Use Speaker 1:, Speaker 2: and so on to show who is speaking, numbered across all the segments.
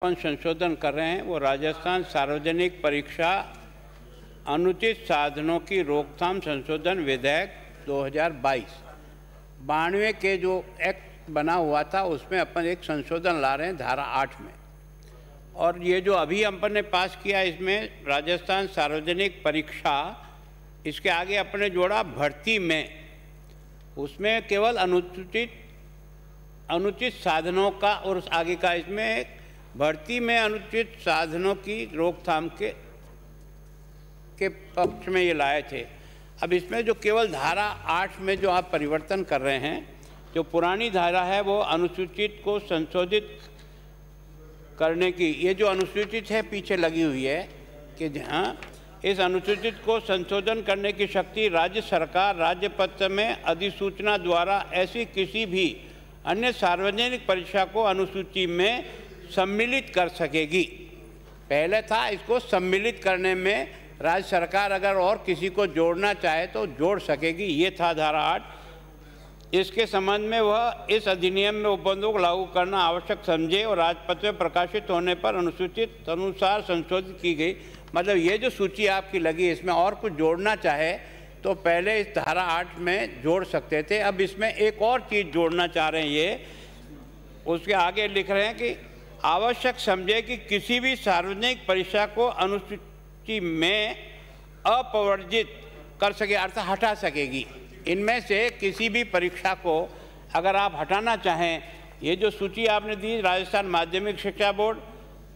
Speaker 1: संशोधन कर रहे हैं वो राजस्थान सार्वजनिक परीक्षा अनुचित साधनों की रोकथाम संशोधन विधेयक 2022 92 के जो एक्ट बना हुआ था उसमें अपन एक संशोधन ला रहे हैं धारा 8 में। और ये जो अभी अपन ने पास किया इसमें राजस्थान सार्वजनिक परीक्षा, इसके आगे अपने जोड़ा भर्ती में, उसमें केवल अनुचित साधनों का और उस आगे का इसमें भर्ती में अनुचित साधनों की रोकथाम के पक्ष में ये लाए थे। अब इसमें जो केवल धारा 8 में जो आप परिवर्तन कर रहे हैं, जो पुरानी धारा है वो अनुसूचित को संशोधित करने की, ये जो अनुसूचित है पीछे लगी हुई है कि जहाँ इस अनुसूचित को संशोधन करने की शक्ति राज्य सरकार राज्य पत्र में अधिसूचना द्वारा ऐसी किसी भी अन्य सार्वजनिक परीक्षा को अनुसूची में सम्मिलित कर सकेगी। पहले था इसको सम्मिलित करने में राज्य सरकार अगर और किसी को जोड़ना चाहे तो जोड़ सकेगी, ये था धारा 8। इसके संबंध में वह इस अधिनियम में उपबंधों को लागू करना आवश्यक समझे और राजपत्र में प्रकाशित होने पर अनुसूचित अनुसार संशोधित की गई। मतलब ये जो सूची आपकी लगी इसमें और कुछ जोड़ना चाहे तो पहले इस धारा 8 में जोड़ सकते थे। अब इसमें एक और चीज़ जोड़ना चाह रहे हैं, ये उसके आगे लिख रहे हैं कि आवश्यक समझे कि किसी भी सार्वजनिक परीक्षा को अनुसूची में अपवर्जित कर सके, अर्थात हटा सकेगी। इनमें से किसी भी परीक्षा को अगर आप हटाना चाहें, ये जो सूची आपने दी, राजस्थान माध्यमिक शिक्षा बोर्ड,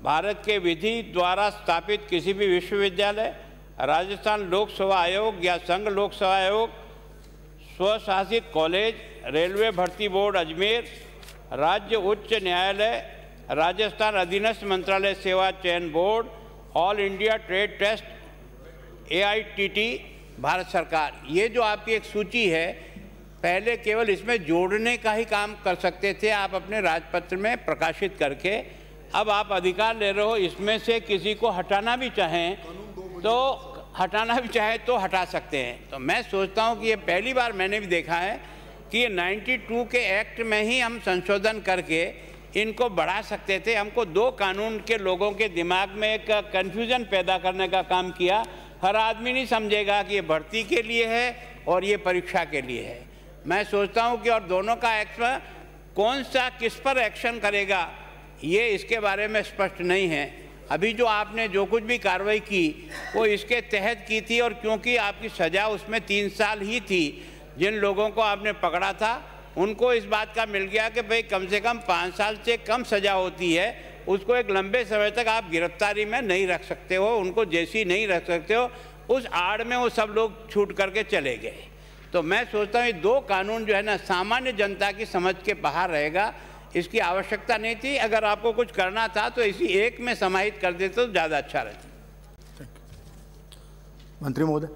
Speaker 1: भारत के विधि द्वारा स्थापित किसी भी विश्वविद्यालय, राजस्थान लोक सेवा आयोग या संघ लोक सेवा आयोग, स्वशासित कॉलेज, रेलवे भर्ती बोर्ड अजमेर, राज्य उच्च न्यायालय, राजस्थान अधीनस्थ मंत्रालय सेवा चयन board, all India trade test, AITT, Bharat सरकार। ये जो आपकी एक सूची है, पहले केवल इसमें जोड़ने का ही काम कर सकते थे आप अपने राजपत्र में प्रकाशित करके। अब आप अधिकार ले रहे हो इसमें से किसी को हटाना भी चाहें तो हटा सकते हैं। तो मैं सोचता हूँ कि ये पहली बार मैंने भी देखा है कि ये 92 के एक्ट में ही हम संशोधन करके इनको बढ़ा सकते थे। हमको दो कानून के लोगों के दिमाग में एक कन्फ्यूज़न पैदा करने का काम किया। हर आदमी नहीं समझेगा कि ये भर्ती के लिए है और ये परीक्षा के लिए है। मैं सोचता हूँ कि और दोनों का एक्शन कौन सा किस पर एक्शन करेगा ये इसके बारे में स्पष्ट नहीं है। अभी जो आपने जो कुछ भी कार्रवाई की वो इसके तहत की थी, और क्योंकि आपकी सज़ा उसमें 3 साल ही थी, जिन लोगों को आपने पकड़ा था उनको इस बात का मिल गया कि भाई कम से कम 5 साल से कम सज़ा होती है, उसको एक लंबे समय तक आप गिरफ्तारी में नहीं रख सकते हो, उनको जैसी नहीं रख सकते हो। उस आड़ में वो सब लोग छूट करके चले गए। तो मैं सोचता हूँ ये दो कानून जो है ना सामान्य जनता की समझ के बाहर रहेगा, इसकी आवश्यकता नहीं थी। अगर आपको कुछ करना था तो इसी एक में समाहित कर देते तो ज़्यादा अच्छा रहता।
Speaker 2: मंत्री महोदय।